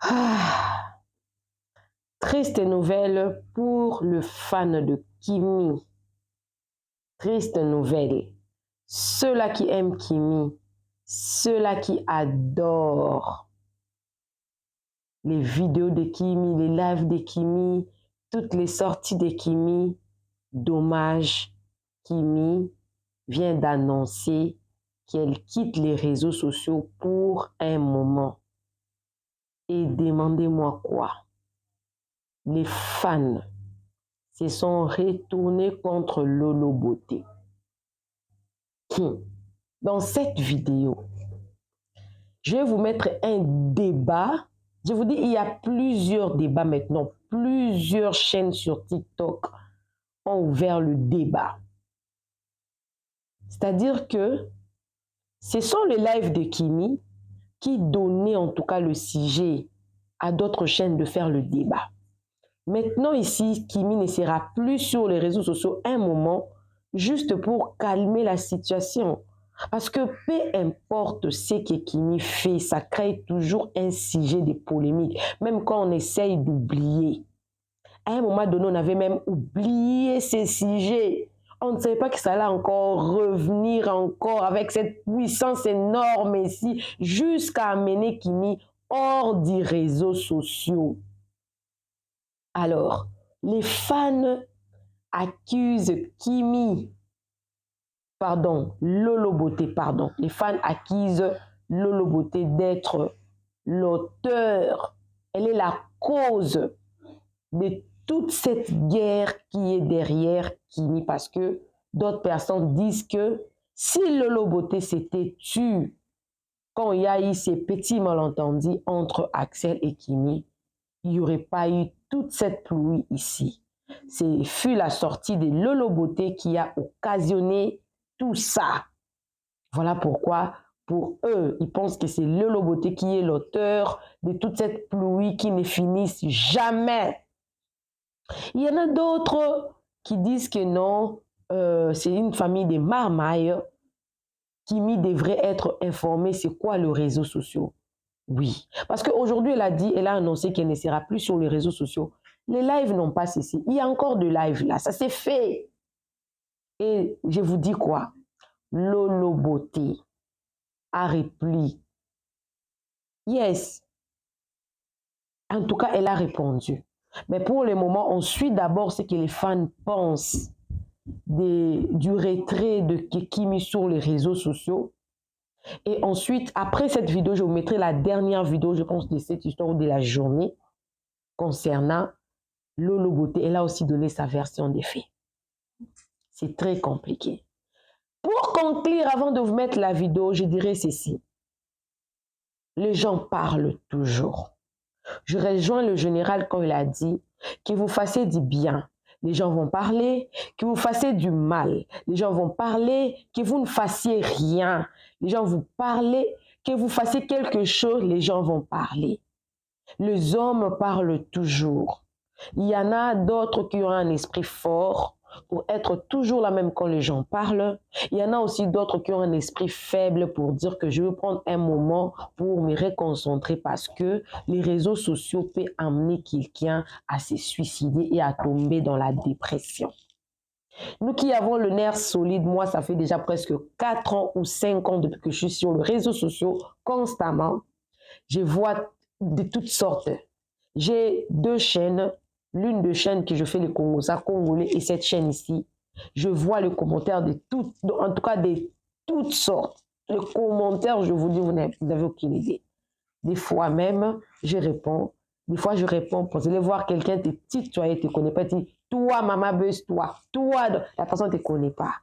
Ah, triste nouvelle pour le fan de Kimi. Triste nouvelle. Ceux-là qui aiment Kimi, ceux-là qui adorent les vidéos de Kimi, les lives de Kimi, toutes les sorties de Kimi, dommage, Kimi vient d'annoncer qu'elle quitte les réseaux sociaux pour un moment. Et demandez-moi quoi? Les fans se sont retournés contre Lolo Beauté. Dans cette vidéo, je vais vous mettre un débat. Je vous dis, il y a plusieurs débats maintenant. Plusieurs chaînes sur TikTok ont ouvert le débat. C'est-à-dire que ce sont les lives de Kimi qui donnaient en tout cas le sujet à d'autres chaînes de faire le débat. Maintenant ici, Kimi ne sera plus sur les réseaux sociaux un moment juste pour calmer la situation. Parce que peu importe ce que Kimi fait, ça crée toujours un sujet de polémique, même quand on essaye d'oublier. À un moment donné, on avait même oublié ces sujets. On ne savait pas que ça allait encore revenir encore avec cette puissance énorme ici, jusqu'à amener Kimi hors des réseaux sociaux. Alors, les fans accusent Lolo Beauté, les fans accusent Lolo Beauté d'être l'auteur. Elle est la cause de toute cette guerre qui est derrière Kimi, parce que d'autres personnes disent que si Lolo Beauté s'était tue quand il y a eu ces petits malentendus entre Axel et Kimi, il n'y aurait pas eu toute cette pluie ici. C'est fut la sortie de Lolo Beauté qui a occasionné tout ça. Voilà pourquoi, pour eux, ils pensent que c'est Lolo Beauté qui est l'auteur de toute cette pluie qui ne finisse jamais. Il y en a d'autres qui disent que non, c'est une famille de marmailles. Kimi devrait être informé c'est quoi les réseaux sociaux. Oui, parce qu'aujourd'hui, elle a annoncé qu'elle ne sera plus sur les réseaux sociaux. Les lives n'ont pas cessé. Il y a encore de lives là, ça s'est fait. Et je vous dis quoi? Lolo Beauté a répliqué. Yes. En tout cas, elle a répondu. Mais pour le moment, on suit d'abord ce que les fans pensent du retrait de Kimi sur les réseaux sociaux. Et ensuite, après cette vidéo, je vous mettrai la dernière vidéo, je pense, de cette histoire de la journée concernant Lolo Beauté. Elle a aussi donné sa version des faits. C'est très compliqué. Pour conclure, avant de vous mettre la vidéo, je dirais ceci. Les gens parlent toujours. Je rejoins le général quand il a dit que vous fassiez du bien, les gens vont parler, que vous fassiez du mal, les gens vont parler, que vous ne fassiez rien, les gens vous parlent, que vous fassiez quelque chose, les gens vont parler. Les hommes parlent toujours. Il y en a d'autres qui ont un esprit fort pour être toujours la même quand les gens parlent. Il y en a aussi d'autres qui ont un esprit faible pour dire que je veux prendre un moment pour me reconcentrer, parce que les réseaux sociaux peuvent amener quelqu'un à se suicider et à tomber dans la dépression. Nous qui avons le nerf solide, moi ça fait déjà presque 4 ans ou 5 ans depuis que je suis sur les réseaux sociaux constamment. Je vois de toutes sortes. J'ai 2 chaînes, l'une de chaînes que je fais les Congolais et cette chaîne ici. Je vois les commentaires de toutes, en tout cas de toutes sortes. Les commentaires, je vous dis, vous n'avez aucune idée. Des fois même, je réponds. Des fois, je réponds pour aller voir quelqu'un te tutoyer, te connaît pas, dit, toi, maman buzz, toi, la personne ne te connaît pas.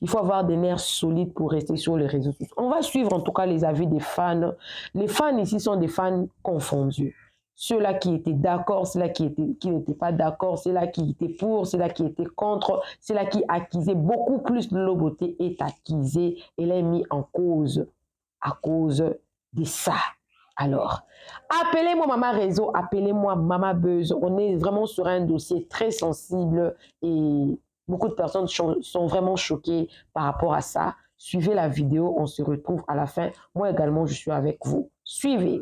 Il faut avoir des nerfs solides pour rester sur les réseaux sociaux. On va suivre en tout cas les avis des fans. Les fans ici sont des fans confondus. Ceux-là qui étaient d'accord, ceux-là qui n'étaient pas d'accord, ceux-là qui étaient pour, ceux-là qui étaient contre, ceux-là qui accusaient beaucoup plus de Lolo Beauté est accusé et l'a mis en cause à cause de ça. Alors, appelez-moi Maman Réseau, appelez-moi Maman Buzz. On est vraiment sur un dossier très sensible et beaucoup de personnes sont vraiment choquées par rapport à ça. Suivez la vidéo, on se retrouve à la fin. Moi également, je suis avec vous. Suivez.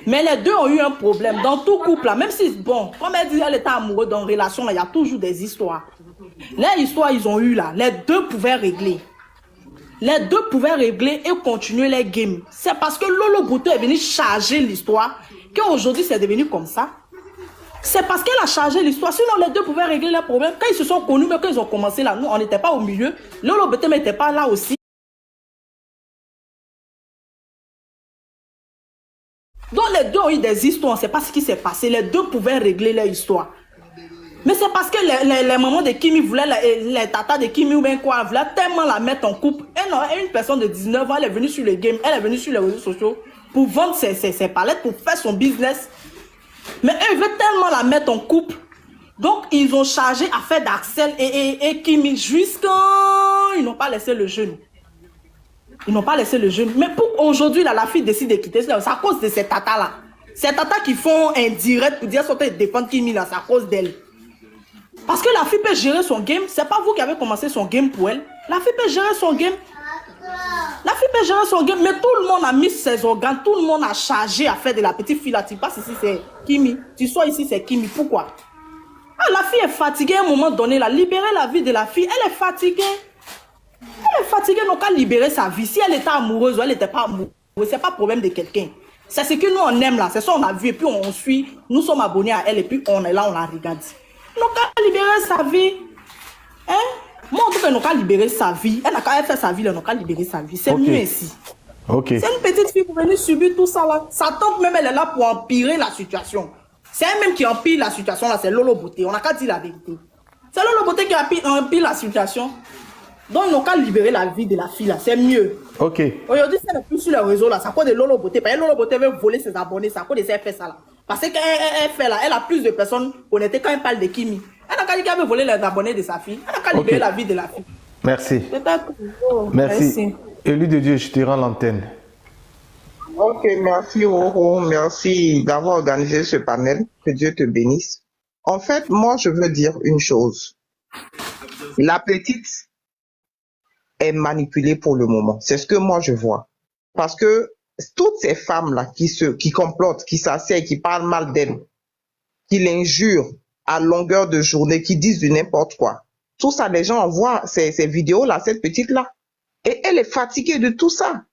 Mais les deux ont eu un problème. Dans tout couple, là, même si, bon, comme elle dit, elle était amoureuse dans une relation, là, il y a toujours des histoires. Les histoires ils ont eu là, les deux pouvaient régler. Les deux pouvaient régler et continuer les games. C'est parce que Lolo Beauté est venu charger l'histoire qu'aujourd'hui c'est devenu comme ça. C'est parce qu'elle a chargé l'histoire. Sinon, les deux pouvaient régler leurs problèmes. Quand ils se sont connus, mais quand ils ont commencé là, nous, on n'était pas au milieu. Lolo Beauté n'était pas là aussi. Donc, les deux ont eu des histoires. On ne sait pas ce qui s'est passé. Les deux pouvaient régler leur histoire. Mais c'est parce que les mamans de Kimi voulaient, les tatas de Kimi ou bien quoi, voulaient tellement la mettre en couple. Et une personne de 19 ans, elle est venue sur le game, elle est venue sur les réseaux sociaux pour vendre ses palettes, pour faire son business. Mais eux veulent tellement la mettre en couple. Donc, ils ont chargé à faire d'Axel et Kimi jusqu'à... Ils n'ont pas laissé le jeune. Ils n'ont pas laissé le jeune. Mais pour aujourd'hui, la fille décide de quitter. C'est à cause de ces tatas-là. Ces tatas qui font un direct pour dire sauter et défendre Kimi, là, c'est à cause d'elle. Parce que la fille peut gérer son game. C'est pas vous qui avez commencé son game pour elle. La fille peut gérer son game. La fille peut gérer son game. Mais tout le monde a mis ses organes. Tout le monde a chargé à faire de la petite fille là. Tu passes ici, c'est Kimi. Tu sois ici, c'est Kimi. Pourquoi? Ah, la fille est fatiguée à un moment donné. Là. Libérer la vie de la fille. Elle est fatiguée. Elle est fatiguée. Donc, à libérer sa vie. Si elle était amoureuse ou elle n'était pas amoureuse, c'est pas problème de quelqu'un. C'est ce que nous on aime là. C'est ça on a vu. Et puis on suit. Nous sommes abonnés à elle. Et puis on est là, on la regarde. Donc, elle a libéré sa vie. Hein? Moi, en tout cas, elle n'a qu'à libérer sa vie. Elle n'a qu'à faire sa vie, elle n'a qu'à libérer sa vie. C'est mieux ici. C'est une petite fille pour venir subir tout ça là. Sa tante même, elle est là pour empirer la situation. C'est elle-même qui empire la situation là. C'est Lolo Beauté. On n'a qu'à dire la vérité. C'est Lolo Beauté qui empire la situation. Donc, ils n'ont qu'à libérer la vie de la fille là. C'est mieux. Aujourd'hui, c'est le plus sur les réseaux là. C'est à cause de Lolo Beauté. Parce que Lolo Beauté veut voler ses abonnés. C'est à cause de ça qu'elle fait ça là. Parce qu'elle fait là, elle a plus de personnes connectées quand elle parle de Kimi. Elle n'a qu'à dire qu'elle veut voler les abonnés de sa fille. Elle n'a qu'à libérer la vie de la fille. Merci. Merci. Élu de Dieu, je te rends l'antenne. Ok, merci Roro. Merci d'avoir organisé ce panel. Que Dieu te bénisse. En fait, moi, je veux dire une chose. La petite est manipulée pour le moment. C'est ce que moi, je vois. Parce que toutes ces femmes-là qui complotent, qui s'asseyent, qui parlent mal d'elle, qui l'injurent à longueur de journée, qui disent du n'importe quoi. Tout ça, les gens envoient ces vidéos-là, cette petite-là. Et elle est fatiguée de tout ça.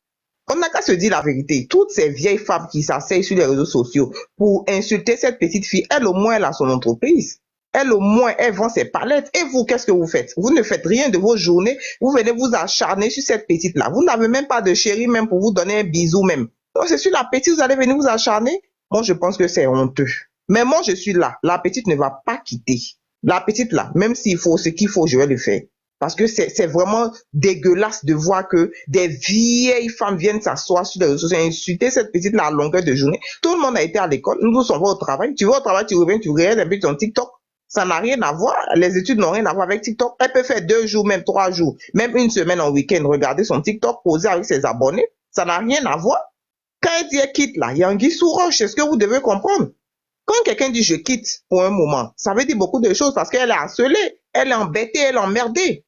On n'a qu'à se dire la vérité. Toutes ces vieilles femmes qui s'asseyent sur les réseaux sociaux pour insulter cette petite fille, elle au moins, elle a son entreprise. Elle au moins, elle vend ses palettes. Et vous, qu'est-ce que vous faites? Vous ne faites rien de vos journées. Vous venez vous acharner sur cette petite-là. Vous n'avez même pas de chérie même pour vous donner un bisou même. Donc c'est sur la petite, vous allez venir vous acharner. Moi, je pense que c'est honteux. Mais moi, je suis là. La petite ne va pas quitter. La petite là, même s'il faut ce qu'il faut, je vais le faire. Parce que c'est vraiment dégueulasse de voir que des vieilles femmes viennent s'asseoir sur les réseaux sociaux et insulter cette petite-là à longueur de journée. Tout le monde a été à l'école. Nous tous, on va au travail. Tu vas au travail, tu reviens, tu regardes un peu ton TikTok. Ça n'a rien à voir. Les études n'ont rien à voir avec TikTok. Elle peut faire 2 jours, même 3 jours, même une semaine en week-end, regarder son TikTok, poser avec ses abonnés. Ça n'a rien à voir. Quand elle dit elle quitte là, il y a un guy sous roche. C'est ce que vous devez comprendre. Quand quelqu'un dit je quitte pour un moment, ça veut dire beaucoup de choses parce qu'elle est harcelée, elle est embêtée, elle est emmerdée.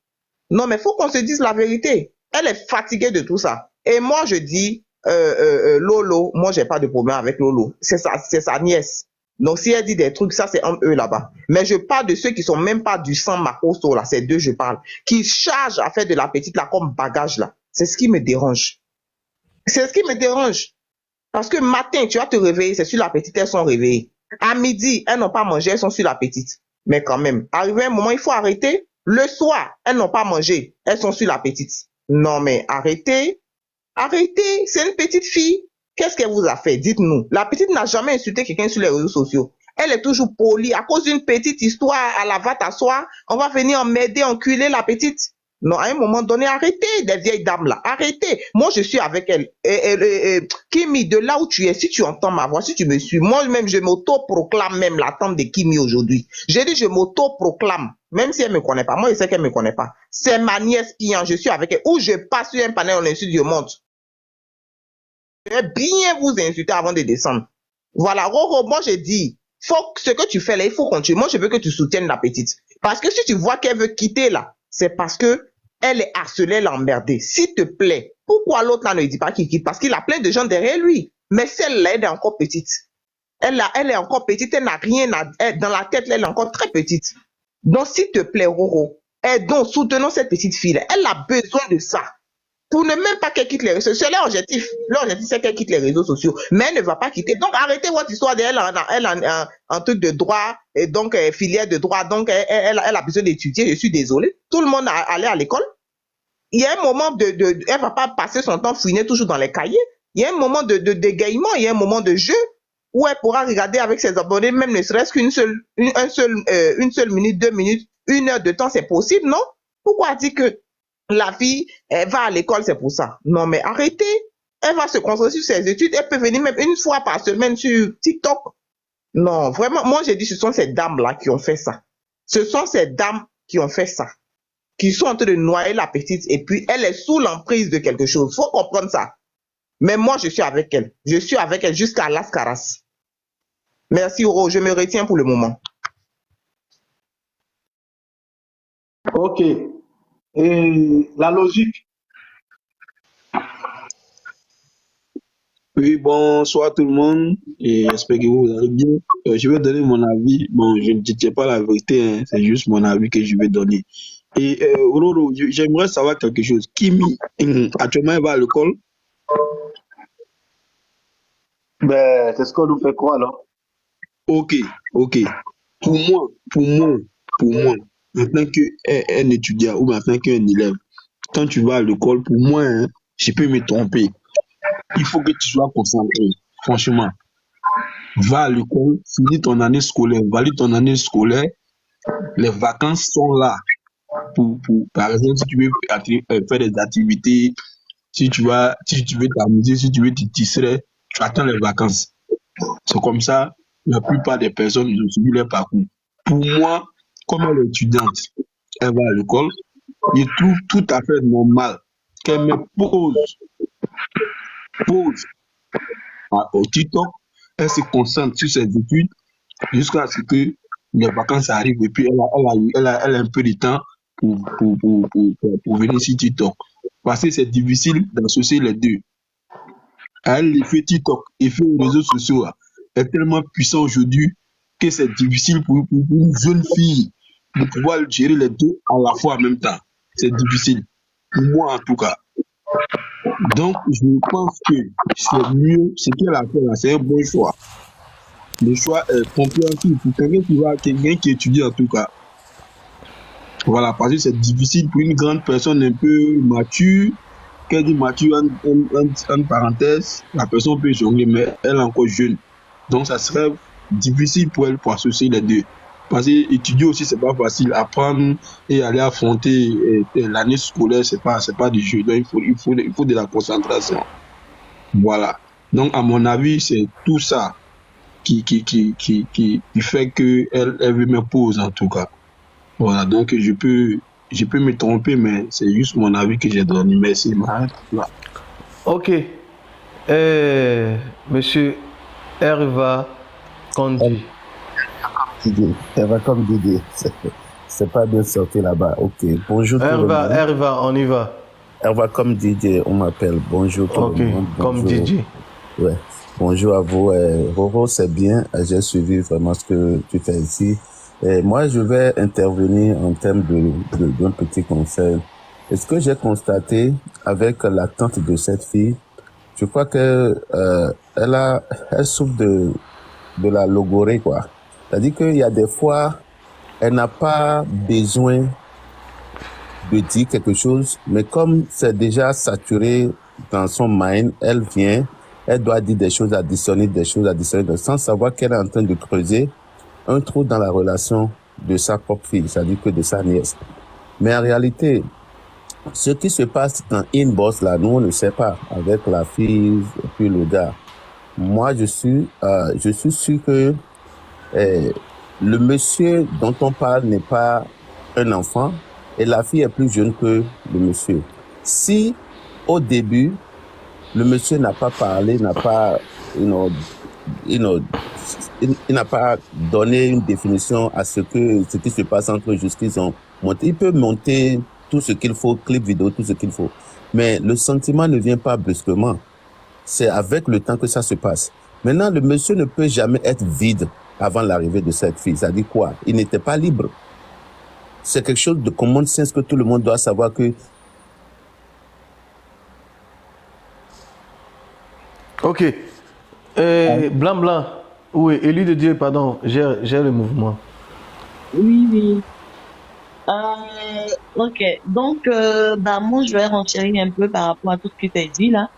Non, mais il faut qu'on se dise la vérité. Elle est fatiguée de tout ça. Et moi, je dis, Lolo, moi, j'ai pas de problème avec Lolo. C'est sa nièce. Donc, si elle dit des trucs, ça, c'est entre eux là-bas. Mais je parle de ceux qui sont même pas du sang Makoso, là. C'est d'eux, je parle. Qui chargent à faire de la petite, là, comme bagage, là. C'est ce qui me dérange. C'est ce qui me dérange. Parce que matin, tu vas te réveiller, c'est sur la petite, elles sont réveillées. À midi, elles n'ont pas mangé, elles sont sur la petite. Mais quand même, arrivé un moment, il faut arrêter. Le soir, elles n'ont pas mangé, elles sont sur la petite. Non, mais arrêtez. Arrêtez, c'est une petite fille. Qu'est-ce qu'elle vous a fait? Dites-nous. La petite n'a jamais insulté quelqu'un sur les réseaux sociaux. Elle est toujours polie. À cause d'une petite histoire, à la va t'asseoir, on va venir m'aider, enculer la petite. Non, à un moment donné, arrêtez, des vieilles dames là. Arrêtez. Moi, je suis avec elle. Kimi, de là où tu es, si tu entends ma voix, si tu me suis, moi-même, je m'auto-proclame même la tante de Kimi aujourd'hui. J'ai dit, je m'auto-proclame. Même si elle me connaît pas. Moi, je sais qu'elle me connaît pas. C'est ma nièce Pian. Je suis avec elle. Ou je passe sur un panel, on insulte, je monte. Je vais bien vous insulter avant de descendre. Voilà. Roro, moi, je dis, ce que tu fais là, il faut continuer. Moi, je veux que tu soutiennes la petite. Parce que si tu vois qu'elle veut quitter là, c'est parce que elle est harcelée, elle est emmerdée. S'il te plaît, pourquoi l'autre là ne dit pas qu'il quitte? Parce qu'il a plein de gens derrière lui. Mais celle-là, elle est encore petite. Elle est encore petite, elle n'a rien dans la tête, elle est encore très petite. Donc, s'il te plaît, Roro, aidons, soutenons cette petite fille. Elle a besoin de ça. Pour ne même pas qu'elle quitte les réseaux sociaux. C'est l'objectif. L'objectif, c'est qu'elle quitte les réseaux sociaux. Mais elle ne va pas quitter. Donc, arrêtez votre histoire d'elle. Elle a un truc de droit, et donc filière de droit. Donc, elle a besoin d'étudier. Je suis désolée. Tout le monde allait à l'école. Il y a un moment elle va pas passer son temps fouiner toujours dans les cahiers. Il y a un moment de dégaiement, il y a un moment de jeu où elle pourra regarder avec ses abonnés, même ne serait-ce qu'une seule minute, 2 minutes, 1 heure de temps, c'est possible, non? Pourquoi dire que la fille, elle va à l'école, c'est pour ça? Non, mais arrêtez. Elle va se concentrer sur ses études. Elle peut venir même 1 fois par semaine sur TikTok. Non, vraiment, moi j'ai dit, ce sont ces dames-là qui ont fait ça. Ce sont ces dames qui ont fait ça. Qui sont en train de noyer la petite et puis elle est sous l'emprise de quelque chose. Faut comprendre ça. Mais moi, je suis avec elle. Je suis avec elle jusqu'à Las Caras. Merci, Oro. Je me retiens pour le moment. Ok. Et la logique. Oui, bonsoir tout le monde et j'espère que vous allez bien. Je vais donner mon avis. Bon, je ne dis pas la vérité, hein, c'est juste mon avis que je vais donner. Et Roro, j'aimerais savoir quelque chose. Kimi, actuellement, elle va à l'école? Ben, c'est ce qu'on nous fait croire, alors. Ok. Pour moi, en tant qu'un étudiant ou en tant qu'un élève, quand tu vas à l'école, pour moi, hein, je peux me tromper. Il faut que tu sois concentré, franchement. Va à l'école, finis ton année scolaire, valide ton année scolaire. Les vacances sont là. Par exemple, si tu veux faire des activités, si tu veux t'amuser, si tu veux te distraire, tu attends les vacances. C'est comme ça, la plupart des personnes ont suivi leur parcours. Pour moi, comme elle est étudiante, elle va à l'école, je trouve tout à fait normal qu'elle me pose au TikTok, elle se concentre sur ses études jusqu'à ce que les vacances arrivent et puis elle a un peu de temps pour venir sur TikTok. Parce que c'est difficile d'associer les deux. L'effet TikTok, l'effet réseaux sociaux est tellement puissant aujourd'hui que c'est difficile pour une jeune fille de pouvoir gérer les deux à la fois en même temps. C'est difficile. Pour moi en tout cas. Donc, je pense que c'est mieux, ce qu'elle a fait là, c'est un bon choix. Le choix est compréhensible pour quelqu'un qui étudie en tout cas. Voilà, parce que c'est difficile pour une grande personne un peu mature. Qu'elle dit mature en parenthèse, la personne peut jongler, mais elle est encore jeune. Donc, ça serait difficile pour elle pour associer les deux. Parce que étudier aussi, c'est pas facile. Apprendre et aller affronter l'année scolaire, c'est pas du jeu. Donc, il faut de la concentration. Voilà. Donc, à mon avis, c'est tout ça qui fait qu'elle veut me poser, en tout cas. Voilà. Donc, je peux me tromper, mais c'est juste mon avis que j'ai donné. Merci. Voilà. Ok. Monsieur Herva Kondi. Herva comme Didier. C'est pas bien sorti là-bas. Ok. Bonjour tout le monde. Herva, on y va. Herva comme Didier, on m'appelle. Bonjour tout le monde. Ok, comme Didier. Ouais. Bonjour à vous. Roro, c'est bien. J'ai suivi vraiment ce que tu fais ici. Moi, je vais intervenir en termes d'un petit conseil. Et ce que j'ai constaté avec l'attente de cette fille, je crois que elle souffre de la logorée, quoi. C'est-à-dire qu'il y a des fois, elle n'a pas besoin de dire quelque chose, mais comme c'est déjà saturé dans son mind, elle doit dire des choses, additionner, sans savoir qu'elle est en train de creuser un trou dans la relation de sa propre fille, c'est-à-dire que de sa nièce. Mais en réalité, ce qui se passe dans inbox là, nous on ne sait pas avec la fille et puis le gars. Moi, je suis sûr que le monsieur dont on parle n'est pas un enfant et la fille est plus jeune que le monsieur. Si au début le monsieur n'a pas parlé, n'a pas, il n'a pas donné une définition à ce qui se passe entre eux jusqu'ils ont monté. Il peut monter tout ce qu'il faut, clip vidéo, tout ce qu'il faut. Mais le sentiment ne vient pas brusquement. c'est avec le temps que ça se passe. Maintenant, le monsieur ne peut jamais être vide avant l'arrivée de cette fille. Ça dit quoi? Il n'était pas libre. C'est quelque chose de common sense que tout le monde doit savoir que... Ok. Blanc. Oui, élu de Dieu, pardon, gère le mouvement. Oui. Ok, donc moi je vais renchérir un peu par rapport à tout ce qui t'est dit là.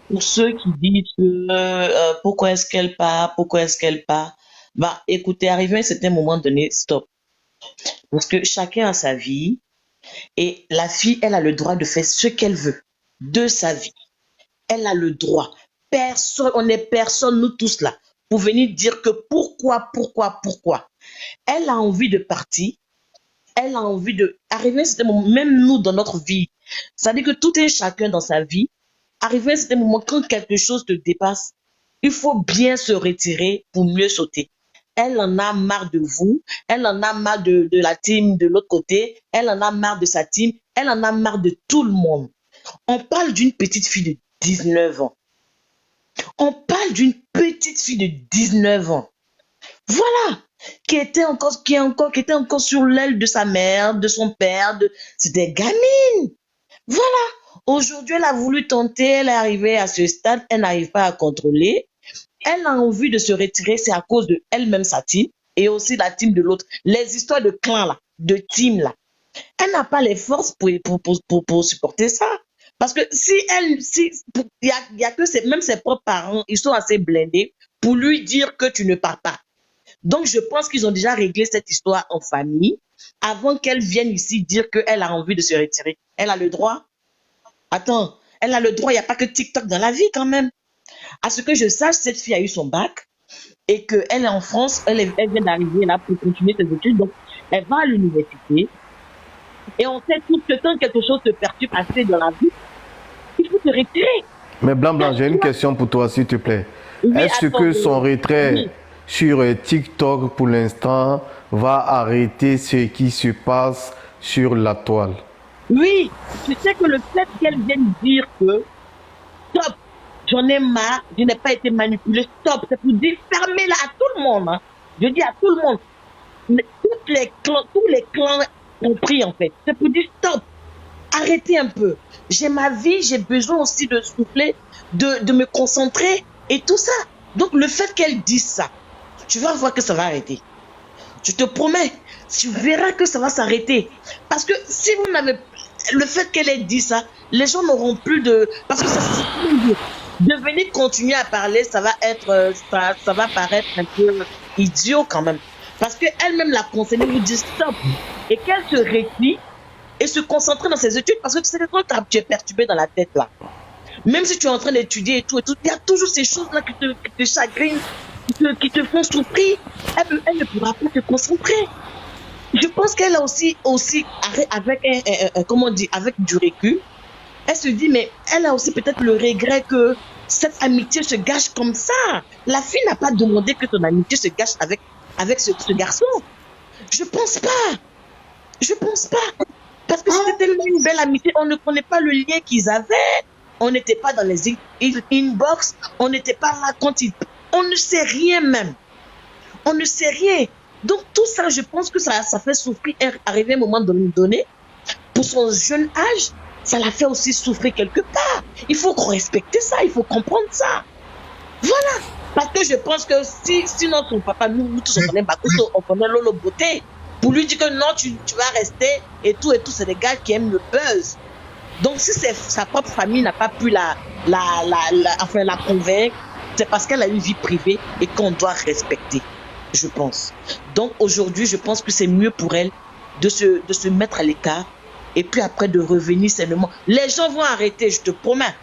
Pour ceux qui disent que pourquoi est-ce qu'elle part, écoutez, arrivé à un certain moment donné, stop. Parce que chacun a sa vie et la fille, elle a le droit de faire ce qu'elle veut de sa vie. Elle a le droit. Personne, on n'est personne, nous tous là, pour venir dire que pourquoi. Elle a envie de partir. Elle a envie de... Arriver à un certain moment, même nous dans notre vie, ça dit que tout un chacun dans sa vie, arriver à un certain moment, quand quelque chose te dépasse, il faut bien se retirer pour mieux sauter. Elle en a marre de vous, elle en a marre de la team de l'autre côté, elle en a marre de sa team, elle en a marre de tout le monde. On parle d'une petite fille de 19 ans. On parle d'une petite fille de 19 ans. Voilà, qui était encore sur l'aile de sa mère, de son père, c'était gamine. Voilà. Aujourd'hui, elle a voulu tenter, elle est arrivée à ce stade, elle n'arrive pas à contrôler. Elle a envie de se retirer, c'est à cause de elle-même, sa team, et aussi la team de l'autre. Les histoires de clan là, de team là. Elle n'a pas les forces pour supporter ça. Parce que il y a que même ses propres parents, ils sont assez blindés pour lui dire que tu ne pars pas. Donc, je pense qu'ils ont déjà réglé cette histoire en famille avant qu'elle vienne ici dire qu'elle a envie de se retirer. Elle a le droit. Attends, elle a le droit. Il n'y a pas que TikTok dans la vie quand même. À ce que je sache, cette fille a eu son bac et qu'elle est en France. Elle vient d'arriver là pour continuer ses études. Donc, elle va à l'université. Et on sait tous que quand quelque chose te perturbe assez dans la vie, il faut se retirer. Mais Blanc, j'ai une question pour toi, s'il te plaît. Oui, Est-ce que son retrait sur TikTok, pour l'instant, va arrêter ce qui se passe sur la toile? Oui, je sais que le fait qu'elle vienne dire que stop, j'en ai marre, je n'ai pas été manipulée, stop, c'est pour dire fermez-la à tout le monde. Hein. Je dis à tout le monde. Mais tous les clans compris en fait. C'est pour dire stop, arrêtez un peu. J'ai ma vie, j'ai besoin aussi de souffler, de me concentrer et tout ça. Donc le fait qu'elle dise ça, tu vas voir que ça va arrêter. Je te promets, tu verras que ça va s'arrêter. Parce que si vous n'avez... Le fait qu'elle ait dit ça, les gens n'auront plus de... Parce que ça, de venir continuer à parler, ça va paraître un peu idiot quand même. Parce qu'elle-même l'a conseillé, vous dit stop. Et qu'elle se retire et se concentrer dans ses études. Parce que c'est quand tu es perturbé dans la tête là. Même si tu es en train d'étudier et tout, il y a toujours ces choses-là qui te chagrinent, qui te font souffrir. Elle ne pourra pas te concentrer. Je pense qu'elle a aussi avec avec du recul, elle se dit, mais elle a aussi peut-être le regret que cette amitié se gâche comme ça. La fille n'a pas demandé que ton amitié se gâche avec ce garçon. Je pense pas. Parce que c'était tellement une belle amitié. On ne connaît pas le lien qu'ils avaient. On n'était pas dans les inbox. On n'était pas là quand on ne sait rien même. On ne sait rien. Donc tout ça, je pense que ça fait souffrir. Arrivé à un moment donné, pour son jeune âge, ça la fait aussi souffrir quelque part. Il faut respecter ça, il faut comprendre ça. Voilà. Parce que je pense que sinon son papa, nous tous on connaît Bakuto, on connaît Lolo Beauté. Pour lui dire que non, tu vas rester et tout, c'est des gars qui aiment le buzz. Donc si sa propre famille n'a pas pu la convaincre, c'est parce qu'elle a une vie privée et qu'on doit respecter, je pense. Donc aujourd'hui, je pense que c'est mieux pour elle de se mettre à l'écart et puis après de revenir seulement. Les gens vont arrêter, je te promets.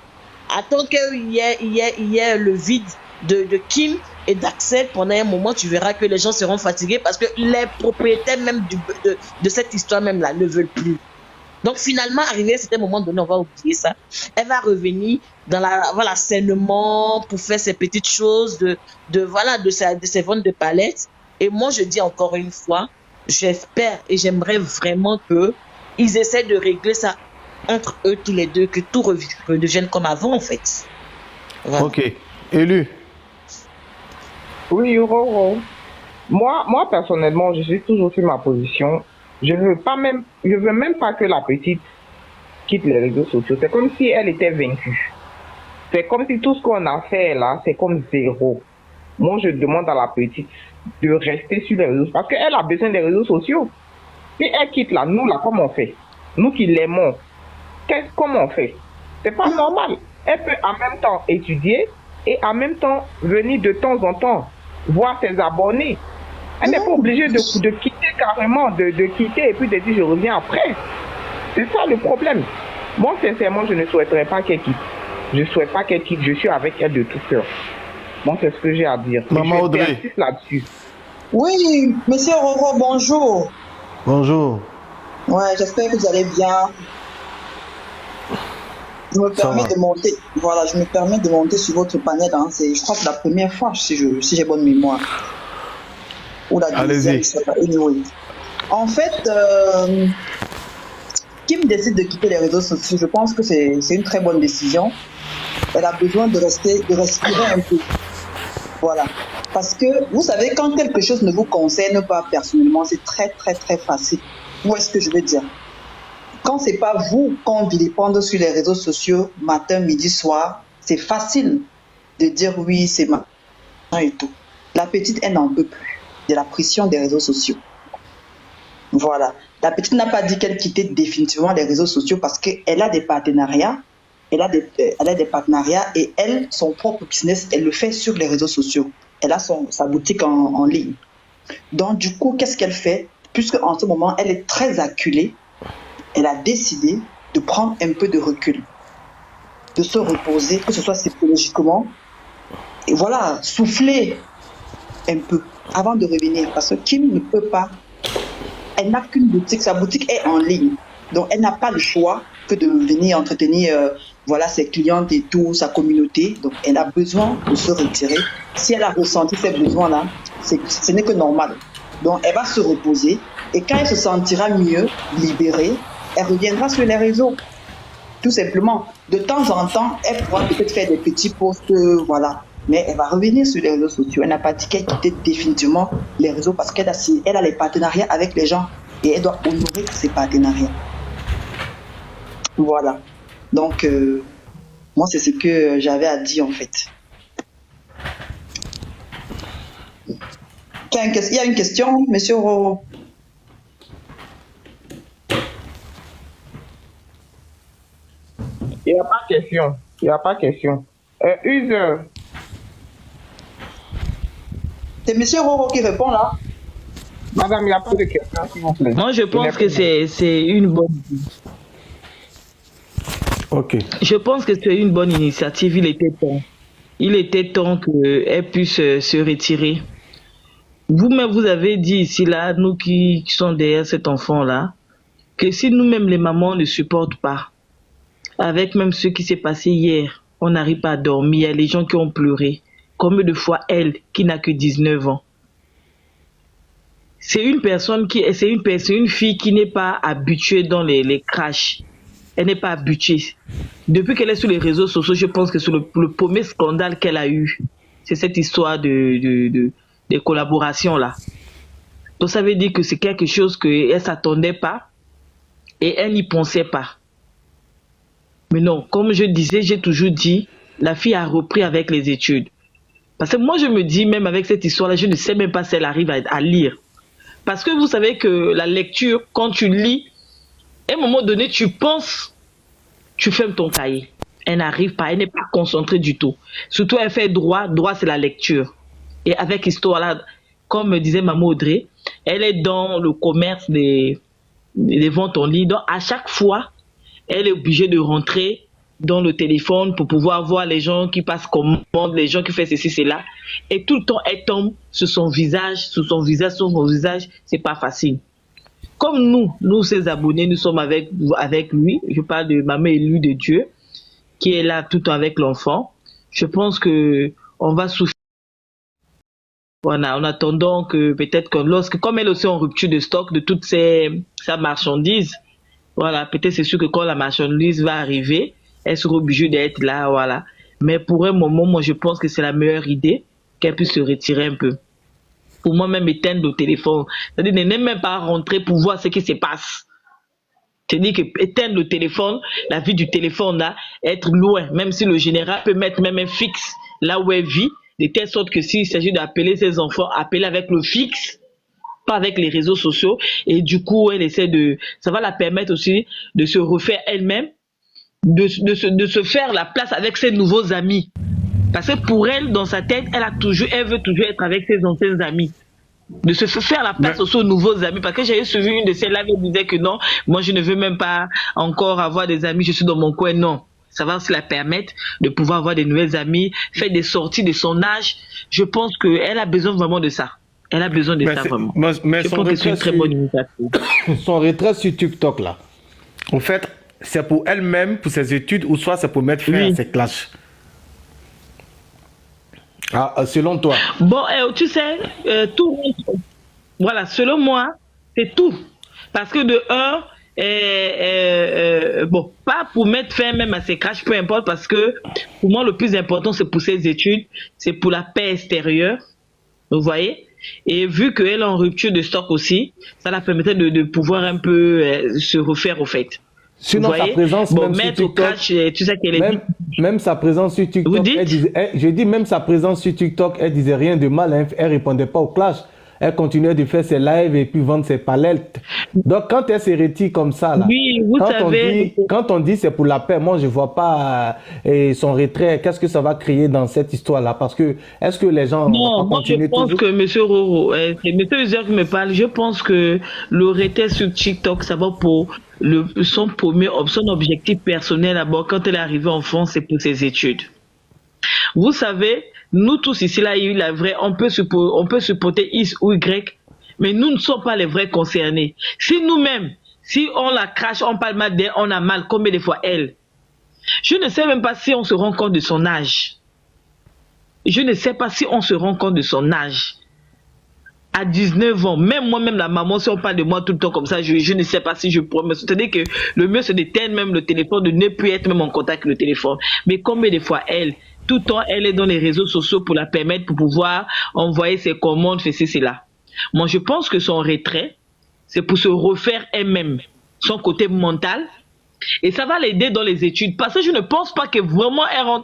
Attends qu'il y ait le vide de Kim et d'Axel pendant un moment, tu verras que les gens seront fatigués parce que les propriétaires même de cette histoire même là ne veulent plus. Donc finalement, arrivé à cet moment donné, on va oublier ça. Elle va revenir dans sainement pour faire ses petites choses de ses ventes de palettes. Et moi, je dis encore une fois, j'espère et j'aimerais vraiment qu'ils essaient de régler ça entre eux tous les deux, que tout redevienne comme avant en fait. Voilà. Ok. Élu. Oui, Roro. Moi, personnellement, je suis toujours sur ma position. Je veux même pas que la petite quitte les réseaux sociaux. C'est comme si elle était vaincue. C'est comme si tout ce qu'on a fait là, c'est comme zéro. Moi, je demande à la petite de rester sur les réseaux sociaux parce qu'elle a besoin des réseaux sociaux. Si elle quitte là, nous là, comment on fait? Nous qui l'aimons, comment on fait? C'est pas normal. Elle peut en même temps étudier et en même temps venir de temps en temps voir ses abonnés. Elle n'est pas obligée de quitter carrément, de quitter et puis de dire je reviens après. C'est ça le problème. Moi, sincèrement, je ne souhaiterais pas qu'elle quitte. Je ne souhaite pas qu'elle quitte. Je suis avec elle de tout cœur. Moi, c'est ce que j'ai à dire. Maman Je Audrey. persiste là-dessus. Oui, monsieur Roro, bonjour. Bonjour. Ouais, j'espère que vous allez bien. Je me Ça permets va. de monter. Voilà, je me permets de monter sur votre panel. Hein. Je crois que c'est la première fois, si j'ai bonne mémoire. Ou la deuxième, Allez-y. je sais pas. Anyway. En fait, Kim décide de quitter les réseaux sociaux. Je pense que c'est une très bonne décision. Elle a besoin de respirer un peu. Voilà. Parce que, vous savez, quand quelque chose ne vous concerne pas personnellement, c'est très, très, très facile. Où est-ce que je veux dire? Quand c'est pas vous qu'on vilipende sur les réseaux sociaux, matin, midi, soir, c'est facile de dire oui, c'est ma et tout. La petite, elle n'en peut plus de la pression des réseaux sociaux. Voilà. La petite n'a pas dit qu'elle quittait définitivement les réseaux sociaux parce qu'elle a des partenariats. Elle a des partenariats et elle, son propre business, elle le fait sur les réseaux sociaux. Elle a sa boutique en ligne. Donc, du coup, qu'est-ce qu'elle fait? Puisque en ce moment, elle est très acculée, elle a décidé de prendre un peu de recul, de se reposer, que ce soit psychologiquement, et voilà, souffler un peu avant de revenir. Parce que Kim ne peut pas, elle n'a qu'une boutique, sa boutique est en ligne. Donc, elle n'a pas le choix que de venir entretenir voilà, ses clientes et tout, sa communauté. Donc, elle a besoin de se retirer. Si elle a ressenti ces besoins-là, ce n'est que normal. Donc, elle va se reposer. Et quand elle se sentira mieux, libérée, elle reviendra sur les réseaux. Tout simplement. De temps en temps, elle pourra peut-être faire des petits posts, voilà. Mais elle va revenir sur les réseaux sociaux. Elle n'a pas dit qu'elle quittait définitivement les réseaux parce qu'elle a les partenariats avec les gens. Et elle doit honorer ses partenariats. Voilà. Donc, moi, c'est ce que j'avais à dire, en fait. Il y a une question, monsieur Roro? Il n'y a pas question. Il n'y a pas question. User, C'est monsieur Roro qui répond, là? madame, il n'y a pas de question, s'il vous plaît. Moi, je pense que c'est une bonne. Ok. Je pense que c'est une bonne initiative. Il était temps. Il était temps qu'elle puisse se retirer. Vous-même, vous avez dit ici, là, nous qui sommes derrière cet enfant-là, que si nous-mêmes, les mamans, ne supportent pas, avec même ce qui s'est passé hier, on n'arrive pas à dormir, il y a les gens qui ont pleuré. Combien de fois elle, qui n'a que 19 ans? C'est une fille qui n'est pas habituée dans les crashs. Elle n'est pas habituée. Depuis qu'elle est sur les réseaux sociaux, je pense que c'est le premier scandale qu'elle a eu. C'est cette histoire de collaboration là. Donc ça veut dire que c'est quelque chose qu'elle ne s'attendait pas et elle n'y pensait pas. Mais non, comme je disais, j'ai toujours dit, la fille a repris avec les études. Parce que moi je me dis, même avec cette histoire là, je ne sais même pas si elle arrive à lire. Parce que vous savez que la lecture, quand tu lis, à un moment donné, tu penses, tu fermes ton cahier. Elle n'arrive pas, elle n'est pas concentrée du tout. Surtout, elle fait droit c'est la lecture. Et avec histoire là, comme me disait maman Audrey, elle est dans le commerce des ventes en ligne. Donc, à chaque fois, elle est obligée de rentrer dans le téléphone pour pouvoir voir les gens qui passent commande, les gens qui font ceci, cela. Et tout le temps, elle tombe sur son visage, c'est pas facile. Comme nous, ses abonnés, nous sommes avec lui. Je parle de maman élue de Dieu, qui est là tout le temps avec l'enfant. Je pense que on va souffrir. Voilà, en attendant que peut-être que comme elle est aussi en rupture de stock de toutes sa marchandise, voilà, peut-être c'est sûr que quand la marchandise va arriver, elle sera obligée d'être là, voilà. Mais pour un moment, moi, je pense que c'est la meilleure idée qu'elle puisse se retirer un peu. Pour moi, même éteindre le téléphone. C'est-à-dire, ne même pas rentrer pour voir ce qui se passe. C'est-à-dire que éteindre le téléphone, la vie du téléphone là, être loin, même si le général peut mettre même un fixe là où elle vit, de telle sorte que s'il s'agit d'appeler ses enfants, appeler avec le fixe, pas avec les réseaux sociaux, et du coup, elle essaie ça va la permettre aussi de se refaire elle-même, de se faire la place avec ses nouveaux amis. Parce que pour elle, dans sa tête, elle veut toujours être avec ses anciens amis. De se faire la place aussi aux nouveaux amis. Parce que j'avais suivi une de ces lives, elle disait que non, moi je ne veux même pas encore avoir des amis, je suis dans mon coin. Non. Ça va aussi la permettre de pouvoir avoir des nouvelles amies, faire des sorties de son âge. Je pense qu'elle a besoin vraiment de ça. Elle a besoin de ça vraiment. Mais je pense que c'est une très bonne initiative. Son retrait sur TikTok là, en fait, c'est pour elle-même, pour ses études, ou soit c'est pour mettre fin à ses clashs. Ah, selon toi? Bon, tu sais, tout. Voilà, selon moi, c'est tout. Parce que de bon, pas pour mettre fin même à ses clashs, peu importe, parce que pour moi, le plus important, c'est pour ses études, c'est pour la paix extérieure. Vous voyez? Et vu qu'elle est en rupture de stock aussi, ça la permettait de pouvoir un peu se refaire au fait. Sinon, sa présence bon, même sur TikTok, crash, tu sais qu'elle est même sa présence sur TikTok, je dis même sa présence sur TikTok, elle disait rien de mal, hein, elle répondait pas au clash. Elle continuait de faire ses lives et puis vendre ses palettes. Donc, quand elle se retire comme ça, là, oui, vous savez, quand on dit c'est pour la paix, moi, je vois pas son retrait. Qu'est-ce que ça va créer dans cette histoire-là? Parce que, est-ce que les gens vont continuer toujours? Je pense que M. Roro, c'est M. Uzer qui me parle, je pense que le retrait sur TikTok, ça va pour son objectif personnel d'abord. Quand elle est arrivée en France, c'est pour ses études. Vous savez, nous tous ici, là, il y a eu la vraie, on peut supporter X ou Y, mais nous ne sommes pas les vrais concernés. Si nous-mêmes, si on la crache, on parle mal d'elle, on a mal, combien de fois elle? Je ne sais même pas si on se rend compte de son âge. Je ne sais pas si on se rend compte de son âge. À 19 ans, même moi-même, la maman, si on parle de moi tout le temps comme ça, je ne sais pas si je pourrais me soutenir que le mieux c'est d'éteindre même le téléphone, de ne plus être même en contact avec le téléphone. Mais combien de fois elle, tout le temps, elle est dans les réseaux sociaux pour la permettre, pour pouvoir envoyer ses commandes, faire ceci, cela. Moi, je pense que son retrait, c'est pour se refaire elle-même, son côté mental, et ça va l'aider dans les études. Parce que je ne pense pas que vraiment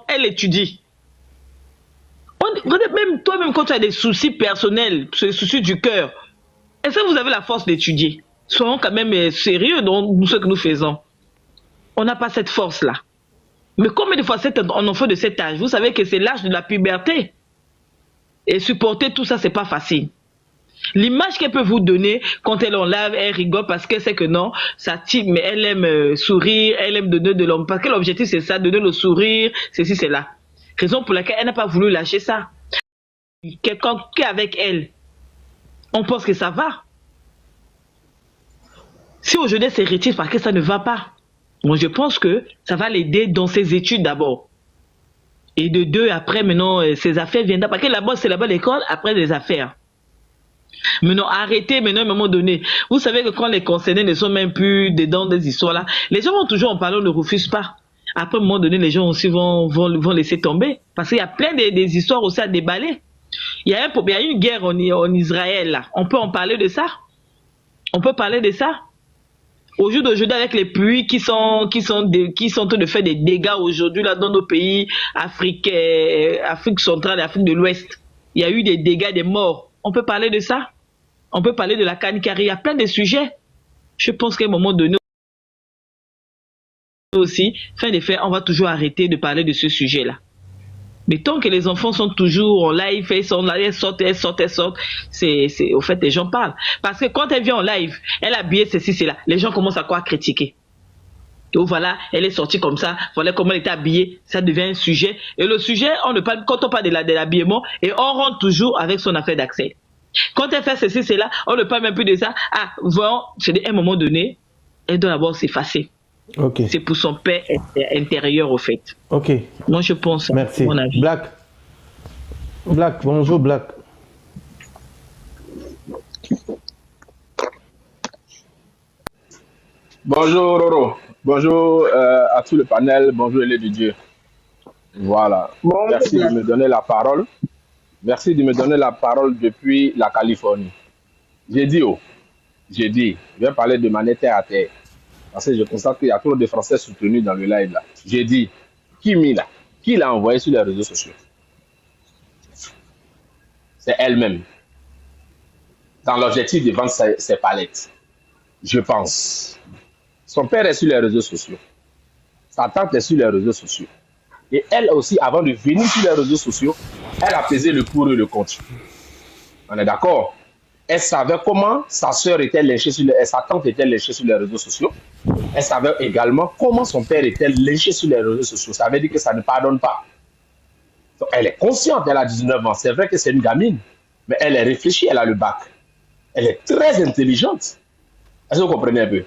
elle étudie. Même toi-même, quand tu as des soucis personnels, des soucis du cœur, est-ce que vous avez la force d'étudier? Soyons quand même sérieux dans ce que nous faisons. On n'a pas cette force-là. Mais combien de fois un enfant de cet âge, vous savez que c'est l'âge de la puberté. Et supporter tout ça, c'est pas facile. L'image qu'elle peut vous donner quand elle en live, elle rigole parce qu'elle sait que non, ça type, mais elle aime sourire, elle aime donner de l'homme. Parce que l'objectif c'est ça, donner le sourire, ceci, c'est là. Raison pour laquelle elle n'a pas voulu lâcher ça. Quelqu'un qui est avec elle, on pense que ça va. Si aujourd'hui elle se retire parce que ça ne va pas, moi je pense que ça va l'aider dans ses études d'abord. Et de deux, après, maintenant, ses affaires viennent. Parce que là-bas, c'est là-bas l'école, après les affaires. Maintenant, arrêtez, maintenant, à un moment donné. Vous savez que quand les concernés ne sont même plus dedans des histoires-là, les gens vont toujours en parler, on ne refuse pas. Après, à un moment donné, les gens aussi vont laisser tomber. Parce qu'il y a plein des histoires aussi à déballer. Il y a une guerre en Israël, là. On peut en parler de ça. On peut parler de ça. Au jour d'aujourd'hui, avec les pluies qui sont en train de faire des dégâts aujourd'hui là dans nos pays, Afrique centrale et Afrique de l'Ouest, il y a eu des dégâts, des morts. On peut parler de ça. On peut parler de la Kanikari. Il y a plein de sujets. Je pense qu'à un moment donné aussi, fin des faits, on va toujours arrêter de parler de ce sujet-là. Mais tant que les enfants sont toujours en live, elles sortent, c'est au fait les gens parlent. Parce que quand elle vient en live, elle a habillé ceci, c'est là. Les gens commencent à quoi critiquer. Et voilà, elle est sortie comme ça, voilà comment elle était habillée, ça devient un sujet. Et le sujet, quand on parle de l'habillement, et on rentre toujours avec son affaire d'accès. Quand elle fait ceci, c'est là, on ne parle même plus de ça. Ah, voyons, c'est à un moment donné, elle doit d'abord s'effacer. Okay. C'est pour son paix intérieur au fait. Ok. Moi je pense. Merci. Mon avis. Black, bonjour Black. Bonjour Roro. Bonjour à tout le panel. Bonjour les Dieu. Voilà. Bon, Merci de me donner la parole. Merci de me donner la parole depuis la Californie. J'ai dit, je vais parler de manière terre à terre. Parce que je constate qu'il y a trop de Français soutenus dans le live là. J'ai dit, Kimi là, qui l'a envoyé sur les réseaux sociaux? C'est elle-même. Dans l'objectif de vendre ses palettes. Je pense. Son père est sur les réseaux sociaux. Sa tante est sur les réseaux sociaux. Et elle aussi, avant de venir sur les réseaux sociaux, elle a pesé le pour et le contre. On est d'accord? Elle savait comment sa soeur était lynchée sa tante était lynchée sur les réseaux sociaux. Elle savait également comment son père était lynché sur les réseaux sociaux. Ça veut dire que ça ne pardonne pas. Donc, elle est consciente, elle a 19 ans. C'est vrai que c'est une gamine, mais elle est réfléchie, elle a le bac. Elle est très intelligente. Est-ce que vous comprenez un peu?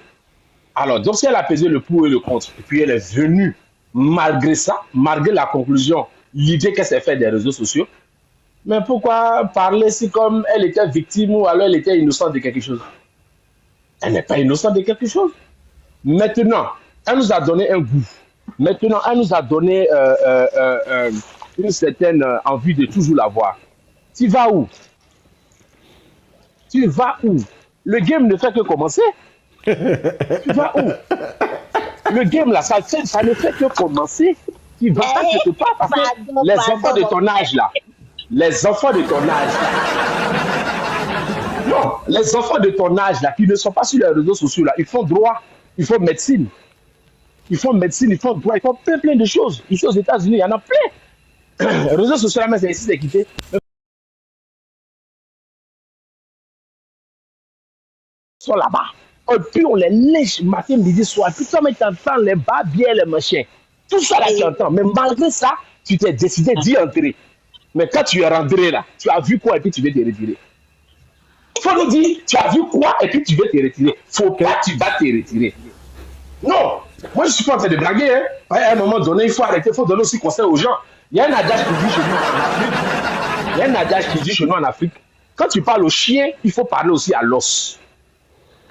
Alors, donc si elle a pesé le pour et le contre, et puis elle est venue, malgré ça, malgré la conclusion, l'idée qu'elle s'est faite des réseaux sociaux, mais pourquoi parler si comme elle était victime ou alors elle était innocente de quelque chose? Elle n'est pas innocente de quelque chose. Maintenant, elle nous a donné un goût. Maintenant, elle nous a donné une certaine envie de toujours la voir. Tu vas où? Tu vas où? Le game ne fait que commencer. Tu vas où? Le game là, ça ne fait que commencer. Tu vas pas quelque part parce que les enfants de ton âge là, les enfants de ton âge là, non, les enfants de ton âge là, qui ne sont pas sur les réseaux sociaux là, ils font droit, ils font médecine. Ils font médecine, ils font droit, ils font plein de choses. Ici aux États-Unis, il y en a plein. Les réseaux sociaux, là, c'est ici, c'est quitté. Ils sont là-bas. Et puis on les lèche matin, midi, soir. Puis toi, tu entends les bas, bien les machins. Tout ça là, tu entends. Mais malgré ça, tu t'es décidé d'y entrer. Mais quand tu es rentré là, tu as vu quoi et puis tu veux te retirer. Il faut nous dire, tu as vu quoi et puis tu veux te retirer. Faut pas, tu vas te retirer. Non, moi je ne suis pas en train de blaguer. Hein. À un moment donné, il faut arrêter, il faut donner aussi conseil aux gens. Il y a un adage qui dit chez nous en Afrique. Il y a un adage qui dit chez nous en Afrique. Quand tu parles au chien, il faut parler aussi à l'os.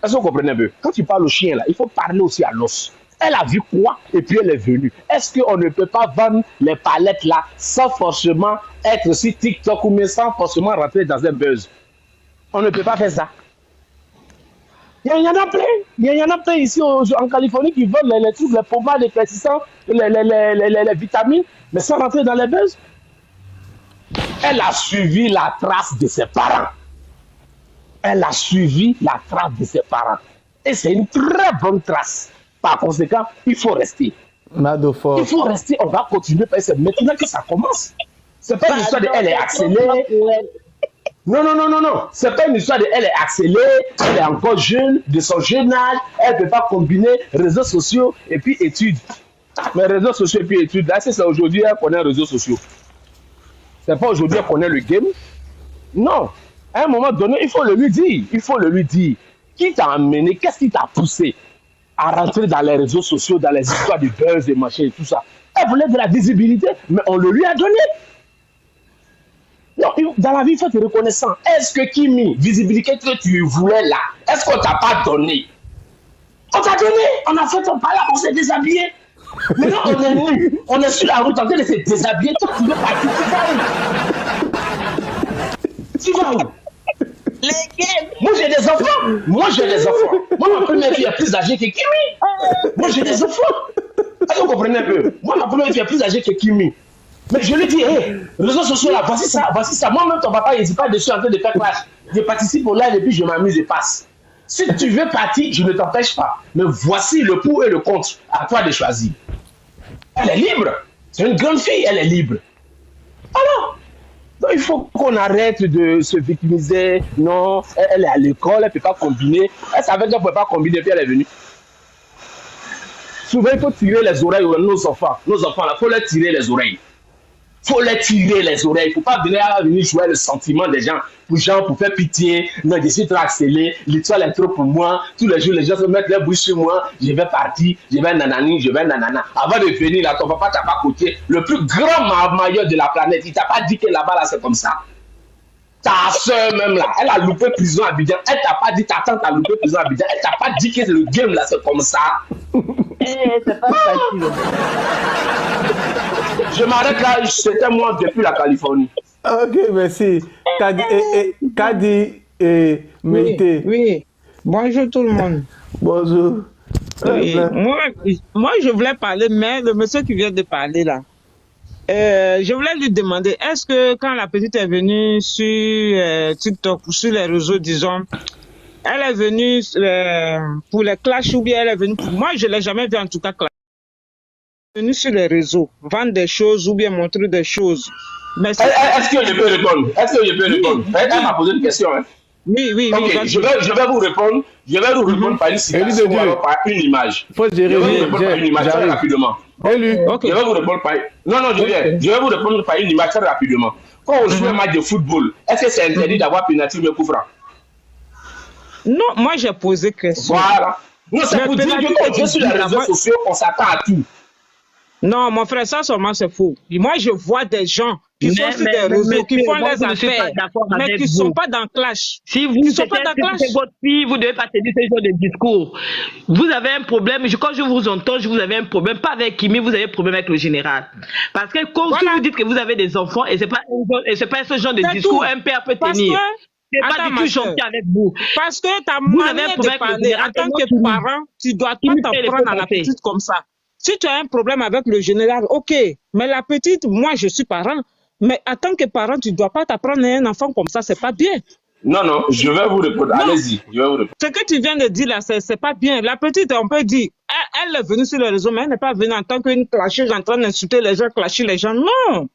Est-ce que vous comprenez un peu? Quand tu parles au chien, là, il faut parler aussi à l'os. Elle a vu quoi et puis elle est venue. Est-ce qu'on ne peut pas vendre les palettes là sans forcément être sur TikTok ou même sans forcément rentrer dans un buzz? On ne peut pas faire ça. Il y en a plein. Il y en a plein ici en Californie qui vendent les trucs, les pommades, les éclaircissants, les vitamines, mais sans rentrer dans les buzz. Elle a suivi la trace de ses parents. Elle a suivi la trace de ses parents. Et c'est une très bonne trace. Par conséquent, il faut rester. Il faut rester, on va continuer. C'est maintenant que ça commence. C'est pas une histoire de elle est accélérée. Non. C'est pas une histoire de elle est accélérée, elle est encore jeune, de son jeune âge, elle ne peut pas combiner réseaux sociaux et puis études. Mais réseaux sociaux et puis études, là, c'est aujourd'hui qu'on connaît les réseaux sociaux. C'est pas aujourd'hui qu'on connaît le game. Non. À un moment donné, il faut le lui dire. Il faut le lui dire. Qui t'a amené, qu'est-ce qui t'a poussé à rentrer dans les réseaux sociaux, dans les histoires de buzz, de machin et tout ça? Elle voulait de la visibilité, mais on le lui a donné. Non, dans la vie, il faut être reconnaissant. Est-ce que Kimi, visibilité que tu voulais là, est-ce qu'on t'a pas donné? On t'a donné, on a fait ton palais, on s'est déshabillé. Maintenant, on est nu, on est sur la route en train de se déshabiller. Toi, tu veux partir, tu vas où? Moi, j'ai des enfants. Moi, ma première fille est plus âgée que Kimi. Moi, j'ai des enfants. Est-ce que vous comprenez un peu? Moi, ma première fille est plus âgée que Kimi. Mais je lui dis, hey, réseaux sociaux là, voici ça. Moi-même, ton papa, il n'est pas dessus en train de faire clash. Je participe au live et puis je m'amuse et passe. Si tu veux partir, je ne t'empêche pas. Mais voici le pour et le contre. À toi de choisir. Elle est libre. C'est une grande fille, elle est libre. Alors, donc il faut qu'on arrête de se victimiser. Non, elle est à l'école, elle ne peut pas combiner. Elle savait qu'elle ne pouvait pas combiner, puis elle est venue. Souvent, il faut tirer les oreilles à nos enfants. Nos enfants, là, il faut leur tirer les oreilles. Il faut leur tirer les oreilles. Il ne faut pas venir jouer le sentiment des gens pour faire pitié. Non, je suis trop accéléré. L'histoire est trop pour moi. Tous les jours, les gens se mettent leur bouche sur moi. Je vais partir. Je vais nanani. Je vais nanana. Avant de venir, là, ton papa t'a pas coté. Le plus grand maillot de la planète. Il t'a pas dit que là-bas, là, c'est comme ça. Ta soeur même là, elle a loupé prison à Abidjan. Elle t'a pas dit ta tante a loupé prison à Abidjan. Elle t'a pas dit que le game là, c'est comme ça. C'est pas facile. Je m'arrête là, c'était moi depuis la Californie. Ok, merci. Kadi et Meïté. Oui. Bonjour tout le monde. Bonjour. Oui. Moi, je voulais parler, mais le monsieur qui vient de parler là, je voulais lui demander, est-ce que quand la petite est venue sur TikTok ou sur les réseaux, disons, elle est venue pour les clashs ou bien elle est venue pour... Moi, je ne l'ai jamais vu en tout cas clash. Elle est venue sur les réseaux, vendre des choses ou bien montrer des choses. Est-ce que je peux répondre? Elle m'a posé une question. Hein? Oui. Ok, je vais vous répondre. Je vais vous répondre par une citation ou alors par une image. Faut gérer. Je vais vous répondre par une image très rapidement. Okay. Je vais vous répondre par... Non, je viens. Je vais vous répondre par une image très rapidement. Quand on joue un match de football, est-ce que c'est interdit d'avoir pénalty ou coup franc? Non, moi j'ai posé question. Voilà. Non, c'est pour dire que quand on joue sur les réseaux sociaux, on s'attend à tout. Non, mon frère, ça seulement c'est faux. Moi, je vois des gens qui sont sur des réseaux, qui font les affaires, mais qui ne sont pas dans clash. Si vous sont pas dans clash, votre fille, vous ne devez pas tenir ce genre de discours. Vous avez un problème, quand je vous entends, vous avez un problème, pas avec Kimi, vous avez un problème avec le général. Parce que quand vous dites que vous avez des enfants, et ce n'est pas ce genre de discours un père peut tenir. C'est pas du tout gentil avec vous. Parce que ta manière de parler, en tant que parent, tu dois pas t'en prendre à la petite comme ça. Si tu as un problème avec le général, ok. Mais la petite, moi je suis parent. Mais en tant que parent, tu ne dois pas t'apprendre à un enfant comme ça, c'est pas bien. Non, je vais vous répondre. Allez-y, je vais vous répondre. Ce que tu viens de dire là, c'est pas bien. La petite, on peut dire, elle est venue sur le réseau, mais elle n'est pas venue en tant qu'une clasheuse en train d'insulter les gens, clasher les gens. Non.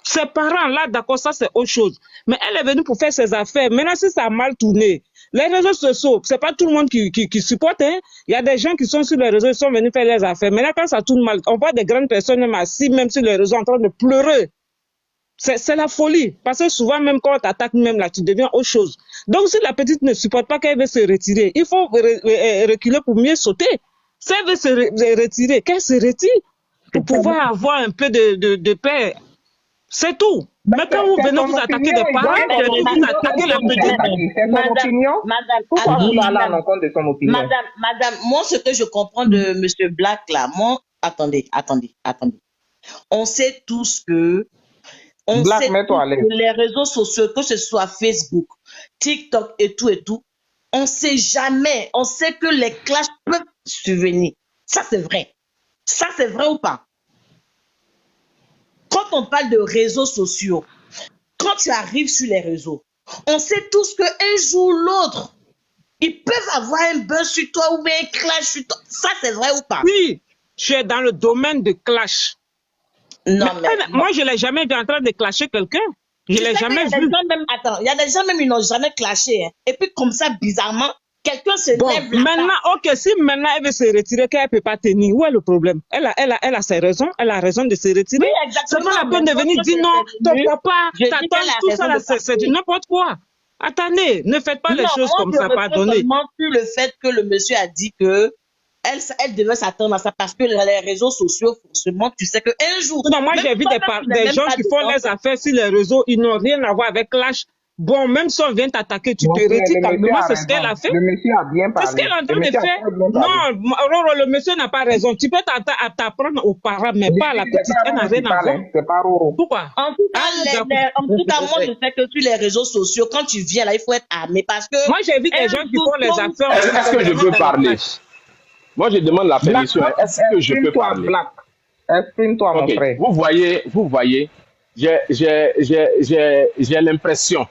Ses parents, là, d'accord, ça c'est autre chose. Mais elle est venue pour faire ses affaires. Maintenant, si ça a mal tourné, les réseaux sociaux, c'est pas tout le monde qui supporte. Hein. Il y a des gens qui sont sur les réseaux, ils sont venus faire leurs affaires. Maintenant, quand ça tourne mal, on voit des grandes personnes même assises, même sur les réseaux, en train de pleurer. C'est la folie. Parce que souvent, même quand on t'attaque, même là, tu deviens autre chose. Donc, si la petite ne supporte pas qu'elle veut se retirer, il faut reculer pour mieux sauter. Si elle veut se retirer, qu'elle se retire pour pouvoir avoir un peu de paix. C'est tout. Mais quand vous venez vous attaquer des parents, vous attaquez la petite. C'est son opinion. Madame, pourquoi vous allez à l'encontre de son opinion? Madame, moi, ce que je comprends de M. Black, là, moi, attendez. On sait tous que les réseaux sociaux, que ce soit Facebook, TikTok et tout, on sait jamais. On sait que les clashs peuvent survenir. Ça, c'est vrai. Ça, c'est vrai ou pas? Quand on parle de réseaux sociaux, quand tu arrives sur les réseaux, on sait tous qu'un jour ou l'autre, ils peuvent avoir un buzz sur toi ou bien un clash sur toi. Ça, c'est vrai ou pas? Oui, tu es dans le domaine de clash. Non, mais moi, je ne l'ai jamais vu en train de clasher quelqu'un. Je ne l'ai jamais vu. Attends, il y a des gens même, ils n'ont jamais clashé. Hein. Et puis, comme ça, bizarrement, quelqu'un se lève là. Maintenant, ok, si maintenant elle veut se retirer, qu'elle ne peut pas tenir, où est le problème? Elle a ses raisons, elle a raison de se retirer. Oui, exactement. C'est pas la peine de venir dire non, ton papa, ta tante, tout ça, c'est du n'importe quoi. Attendez, ne faites pas les choses comme ça, pardonnez. Non, plus le fait que le monsieur a dit que elle devait s'attendre à ça parce que les réseaux sociaux, forcément, tu sais qu'un jour... Non, moi, j'ai vu des gens qui font les affaires sur les réseaux, ils n'ont rien à voir avec clash. Bon, même si on vient t'attaquer, tu te retires calmement, c'est ce qu'elle a fait. Le monsieur a bien parlé. C'est ce qu'elle est en train de faire. Non, Roro, le monsieur n'a pas raison. Tu peux t'apprendre aux parents, mais pas à la petite. Elle n'a rien à voir. C'est pas Roro. Pourquoi? En tout cas, moi, je sais que sur les réseaux sociaux, quand tu viens là, il faut être armé parce que... Moi, j'ai vu des gens qui font les affaires. Est-ce que je peux parler? Moi, je demande la permission. Est-ce que je peux parler? Exprime-toi, mon frère. Vous voyez, j'ai l'impression,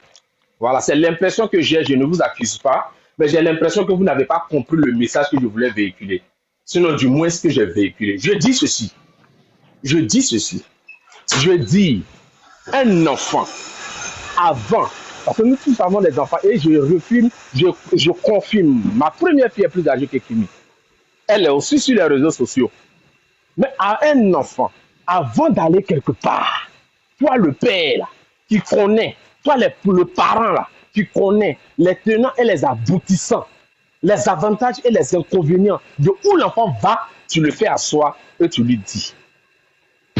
voilà, c'est l'impression que j'ai, je ne vous accuse pas, mais j'ai l'impression que vous n'avez pas compris le message que je voulais véhiculer. Sinon, du moins, ce que j'ai véhiculé. Je dis ceci. Je dis, un enfant, avant, parce que nous tous avons des enfants, et je confirme, ma première fille est plus âgée que Kimi. Elle est aussi sur les réseaux sociaux. Mais à un enfant, avant d'aller quelque part, toi le père là, qui connaît, toi le parent là, qui connaît les tenants et les aboutissants, les avantages et les inconvénients de où l'enfant va, tu le fais asseoir et tu lui dis.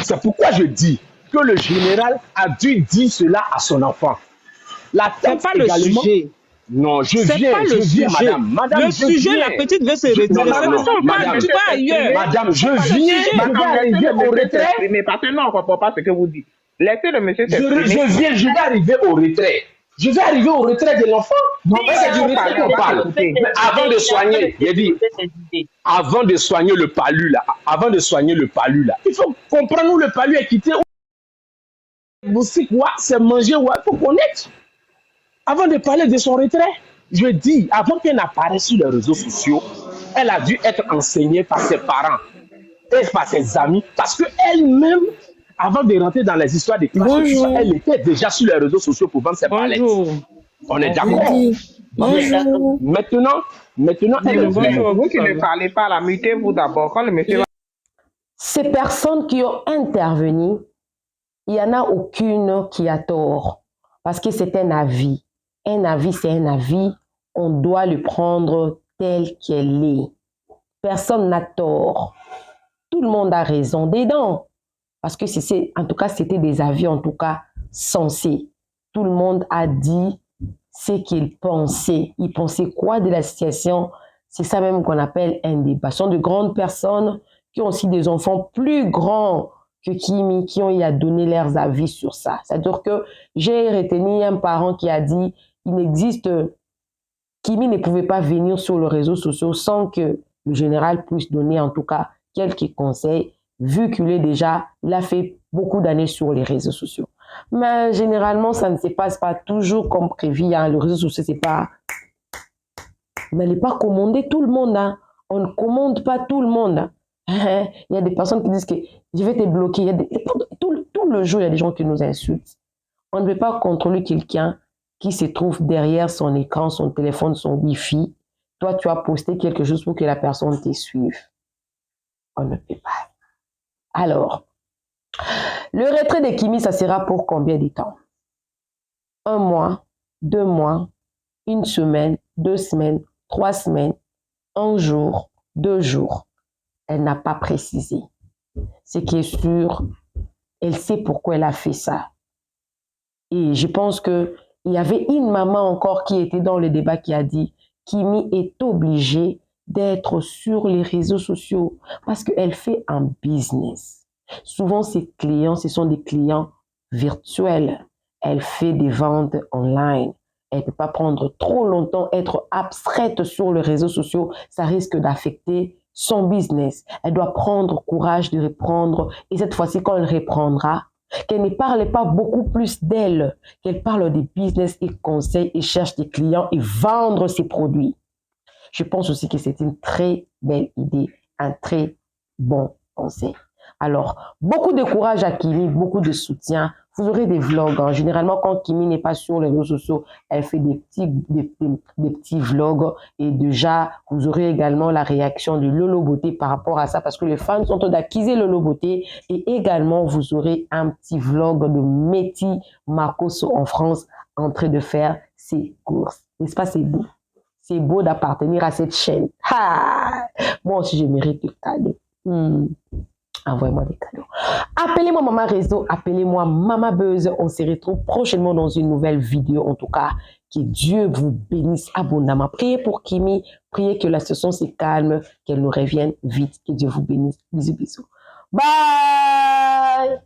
C'est pourquoi je dis que le général a dû dire cela à son enfant. La tête pas le sujet. Non, je C'est viens, pas le sujet. madame, Le je sujet, viens. la petite veut se Non, retirer. non, non, Madame, tu vas ailleurs. Madame, je viens, je vais arriver au retrait. Mais parce que non, on ne comprend pas ce que vous dites. Laissez le monsieur s'exprimer. Je vais arriver au retrait. Je vais arriver au retrait de l'enfant. Non, c'est du retrait qu'on parle. Mais avant de soigner, j'ai dit, avant de soigner le palu là, il faut comprendre où le palu est quitté. C'est quoi? C'est manger, ouais, il faut connaître. Avant de parler de son retrait, je dis, avant qu'elle n'apparaisse sur les réseaux sociaux, elle a dû être enseignée par ses parents et par ses amis, parce qu'elle-même, avant de rentrer dans les histoires de clash, elle était déjà sur les réseaux sociaux pour vendre ses palettes. On est d'accord. Maintenant, elle est vous qui ne parlez pas, la mutez-vous d'abord. Quand le monsieur Ces personnes qui ont intervenu, il n'y en a aucune qui a tort. Parce que c'est un avis. Un avis, c'est un avis. On doit le prendre tel qu'elle est. Personne n'a tort. Tout le monde a raison dedans. Parce que en tout cas, c'était des avis, en tout cas, sensés. Tout le monde a dit ce qu'il pensait. Il pensait quoi de la situation? C'est ça même qu'on appelle un débat. Ce sont de grandes personnes qui ont aussi des enfants plus grands que Kimi, qui ont eu à donner leurs avis sur ça. C'est-à-dire que j'ai retenu un parent qui a dit Kimi ne pouvait pas venir sur les réseaux sociaux sans que le général puisse donner en tout cas quelques conseils, vu il a fait beaucoup d'années sur les réseaux sociaux. Mais généralement, ça ne se passe pas toujours comme prévu. Hein. Les réseaux sociaux, c'est pas... Vous n'allez pas commander tout le monde. Hein. On ne commande pas tout le monde. Il y a des personnes qui disent que je vais te bloquer. Tout le jour, il y a des gens qui nous insultent. On ne peut pas contrôler quelqu'un qui se trouve derrière son écran, son téléphone, son Wi-Fi. Toi, tu as posté quelque chose pour que la personne te suive. On ne peut pas. Alors, le retrait de Kimi, ça sera pour combien de temps? 1 mois, 2 mois, 1 semaine, 2 semaines, 3 semaines, 1 jour, 2 jours. Elle n'a pas précisé. Ce qui est sûr, elle sait pourquoi elle a fait ça. Et je pense qu'il y avait une maman encore qui était dans le débat qui a dit Kimi est obligée d'être sur les réseaux sociaux parce qu'elle fait un business. Souvent, ses clients, ce sont des clients virtuels. Elle fait des ventes online. Elle ne peut pas prendre trop longtemps, être abstraite sur les réseaux sociaux. Ça risque d'affecter son business. Elle doit prendre courage de reprendre. Et cette fois-ci, quand elle reprendra, qu'elle ne parle pas beaucoup plus d'elle, qu'elle parle des business et conseils et cherche des clients et vendre ses produits. Je pense aussi que c'est une très belle idée, un très bon conseil. Alors, beaucoup de courage à Kimi, beaucoup de soutien. Vous aurez des vlogs. Hein. Généralement, quand Kimi n'est pas sur les réseaux sociaux, elle fait des petits vlogs. Et déjà, vous aurez également la réaction de Lolo Beauté par rapport à ça, parce que les fans sont en train d'acquiser Lolo Beauté. Et également, vous aurez un petit vlog de Meti Makosso en France en train de faire ses courses. N'est-ce pas, c'est beau? C'est beau d'appartenir à cette chaîne. Ah! Moi aussi, je mérite des cadeaux. Envoyez-moi des cadeaux. Appelez-moi Maman Réseau, appelez-moi Maman Buzz. On se retrouve prochainement dans une nouvelle vidéo. En tout cas, que Dieu vous bénisse abondamment. Priez pour Kimi, priez que la situation se calme, qu'elle nous revienne vite. Que Dieu vous bénisse. Bisous, bisous. Bye!